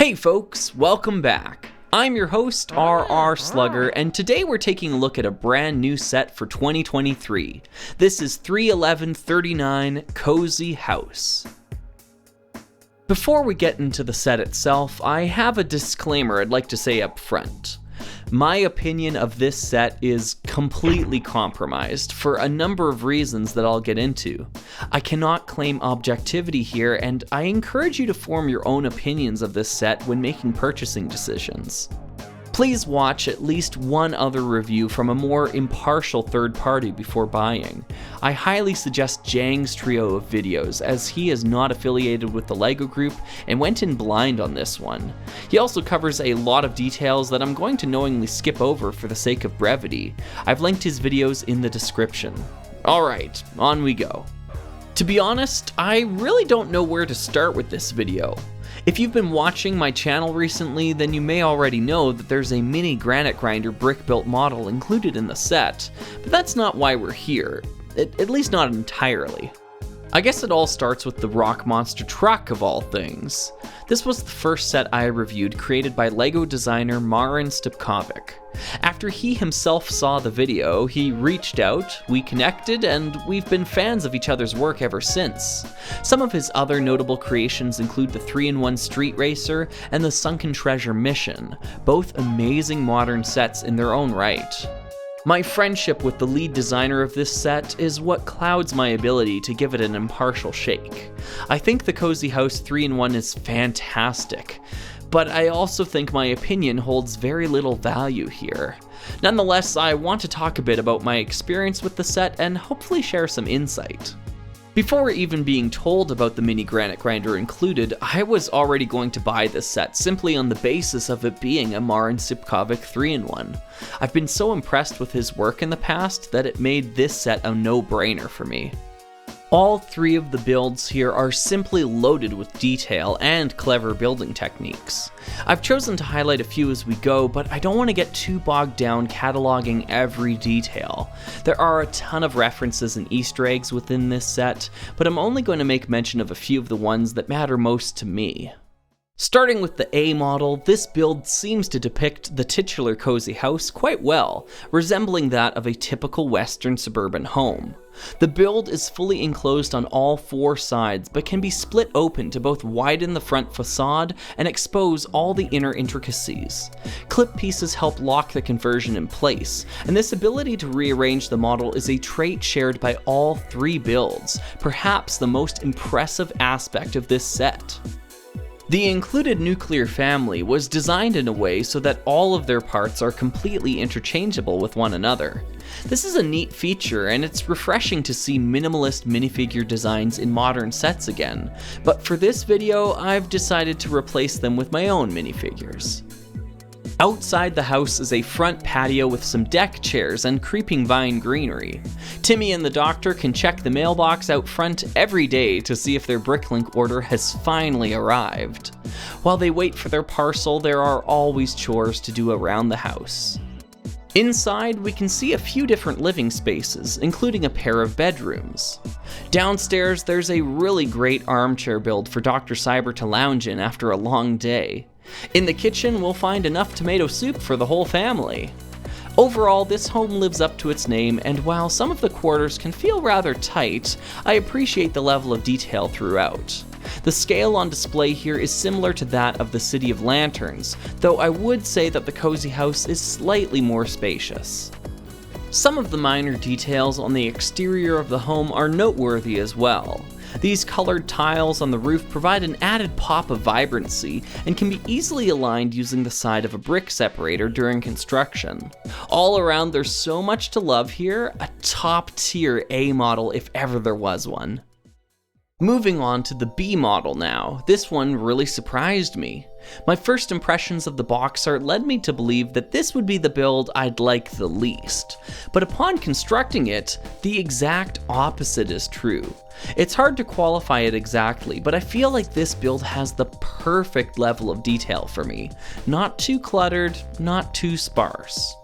Hey folks, welcome back. I'm your host, RR Slugger, and today we're taking a look at a brand new set for 2023. This is 31139 Cozy House. Before we get into the set itself, I have a disclaimer I'd like to say up front. My opinion of this set is completely compromised for a number of reasons that I'll get into. I cannot claim objectivity here, and I encourage you to form your own opinions of this set when making purchasing decisions. Please watch at least one other review from a more impartial third party before buying. I highly suggest Jang's trio of videos, as he is not affiliated with the LEGO group and went in blind on this one. He also covers a lot of details that I'm going to knowingly skip over for the sake of brevity. I've linked his videos in the description. Alright, on we go. To be honest, I really don't know where to start with this video. If you've been watching my channel recently, then you may already know that there's a mini granite grinder brick-built model included in the set, but that's not why we're here, at least not entirely. I guess it all starts with the Rock Monster truck of all things. This was the first set I reviewed, created by LEGO designer Marin Stipkovic. After he himself saw the video, he reached out, we connected, and we've been fans of each other's work ever since. Some of his other notable creations include the 3-in-1 Street Racer and the Sunken Treasure Mission, both amazing modern sets in their own right. My friendship with the lead designer of this set is what clouds my ability to give it an impartial shake. I think the Cozy House 3-in-1 is fantastic, but I also think my opinion holds very little value here. Nonetheless, I want to talk a bit about my experience with the set and hopefully share some insight. Before even being told about the mini granite grinder included, I was already going to buy this set simply on the basis of it being a Marin Stipkovic 3-in-1. I've been so impressed with his work in the past that it made this set a no-brainer for me. All three of the builds here are simply loaded with detail and clever building techniques. I've chosen to highlight a few as we go, but I don't want to get too bogged down cataloging every detail. There are a ton of references and Easter eggs within this set, but I'm only going to make mention of a few of the ones that matter most to me. Starting with the A model, this build seems to depict the titular Cozy House quite well, resembling that of a typical Western suburban home. The build is fully enclosed on all four sides, but can be split open to both widen the front facade and expose all the inner intricacies. Clip pieces help lock the conversion in place, and this ability to rearrange the model is a trait shared by all three builds, perhaps the most impressive aspect of this set. The included nuclear family was designed in a way so that all of their parts are completely interchangeable with one another. This is a neat feature, and it's refreshing to see minimalist minifigure designs in modern sets again, but for this video, I've decided to replace them with my own minifigures. Outside the house is a front patio with some deck chairs and creeping vine greenery. Timmy and the doctor can check the mailbox out front every day to see if their Bricklink order has finally arrived. While they wait for their parcel, there are always chores to do around the house. Inside, we can see a few different living spaces, including a pair of bedrooms. Downstairs, there's a really great armchair build for Dr. Cyber to lounge in after a long day. In the kitchen, we'll find enough tomato soup for the whole family. Overall, this home lives up to its name, and while some of the quarters can feel rather tight, I appreciate the level of detail throughout. The scale on display here is similar to that of the City of Lanterns, though I would say that the Cozy House is slightly more spacious. Some of the minor details on the exterior of the home are noteworthy as well. These colored tiles on the roof provide an added pop of vibrancy and can be easily aligned using the side of a brick separator during construction. All around, there's so much to love here, a top-tier A model if ever there was one. Moving on to the B model now, this one really surprised me. My first impressions of the box art led me to believe that this would be the build I'd like the least, but upon constructing it, the exact opposite is true. It's hard to qualify it exactly, but I feel like this build has the perfect level of detail for me. Not too cluttered, not too sparse.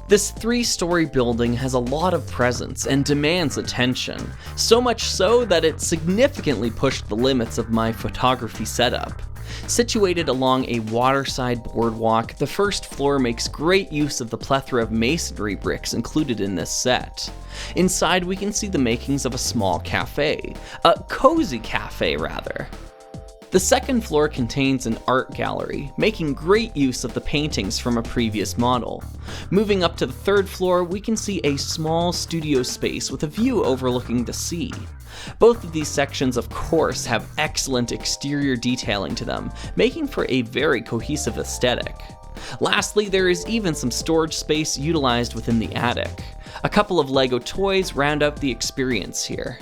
This 3-story building has a lot of presence and demands attention, so much so that it significantly pushed the limits of my photography setup. Situated along a waterside boardwalk, the first floor makes great use of the plethora of masonry bricks included in this set. Inside we can see the makings of a small cafe, a cozy cafe rather. The second floor contains an art gallery, making great use of the paintings from a previous model. Moving up to the third floor, we can see a small studio space with a view overlooking the sea. Both of these sections, of course, have excellent exterior detailing to them, making for a very cohesive aesthetic. Lastly, there is even some storage space utilized within the attic. A couple of Lego toys round out the experience here.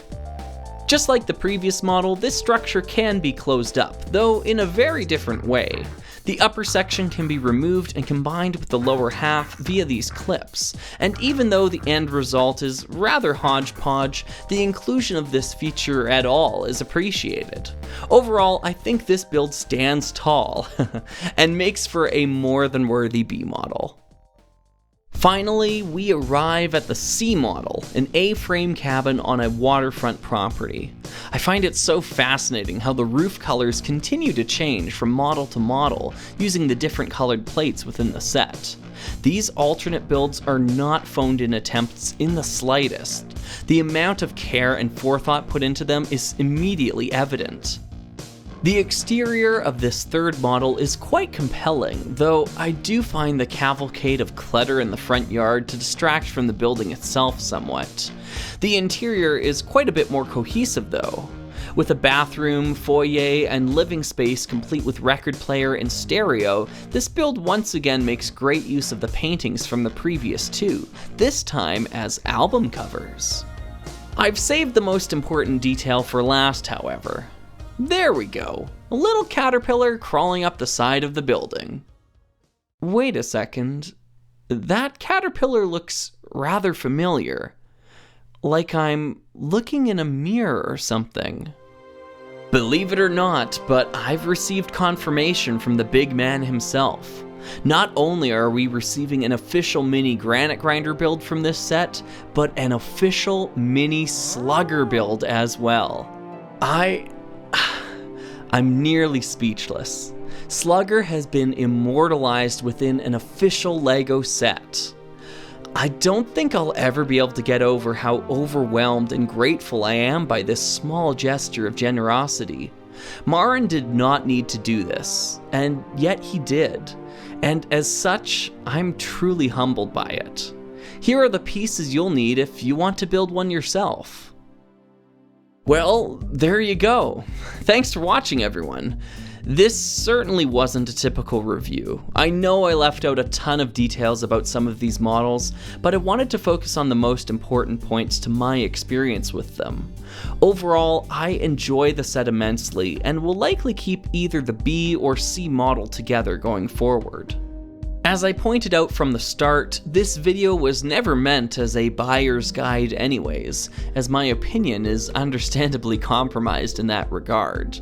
Just like the previous model, this structure can be closed up, though in a very different way. The upper section can be removed and combined with the lower half via these clips, and even though the end result is rather hodgepodge, the inclusion of this feature at all is appreciated. Overall, I think this build stands tall, and makes for a more than worthy B model. Finally, we arrive at the C model, an A-frame cabin on a waterfront property. I find it so fascinating how the roof colors continue to change from model to model using the different colored plates within the set. These alternate builds are not phoned-in attempts in the slightest. The amount of care and forethought put into them is immediately evident. The exterior of this third model is quite compelling, though I do find the cavalcade of clutter in the front yard to distract from the building itself somewhat. The interior is quite a bit more cohesive though. With a bathroom, foyer, and living space complete with record player and stereo, this build once again makes great use of the paintings from the previous two, this time as album covers. I've saved the most important detail for last, however. There we go, a little caterpillar crawling up the side of the building. Wait a second, that caterpillar looks rather familiar, like I'm looking in a mirror or something. Believe it or not, but I've received confirmation from the big man himself. Not only are we receiving an official mini granite grinder build from this set, but an official mini slugger build as well. I'm nearly speechless. Slugger has been immortalized within an official LEGO set. I don't think I'll ever be able to get over how overwhelmed and grateful I am by this small gesture of generosity. Marin did not need to do this, and yet he did. And as such, I'm truly humbled by it. Here are the pieces you'll need if you want to build one yourself. Well, there you go. Thanks for watching, everyone. This certainly wasn't a typical review. I know I left out a ton of details about some of these models, but I wanted to focus on the most important points to my experience with them. Overall, I enjoy the set immensely and will likely keep either the B or C model together going forward. As I pointed out from the start, this video was never meant as a buyer's guide anyways, as my opinion is understandably compromised in that regard.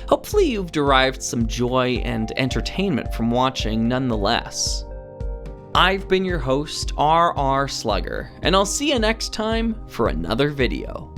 Hopefully you've derived some joy and entertainment from watching nonetheless. I've been your host, RR Slugger, and I'll see you next time for another video.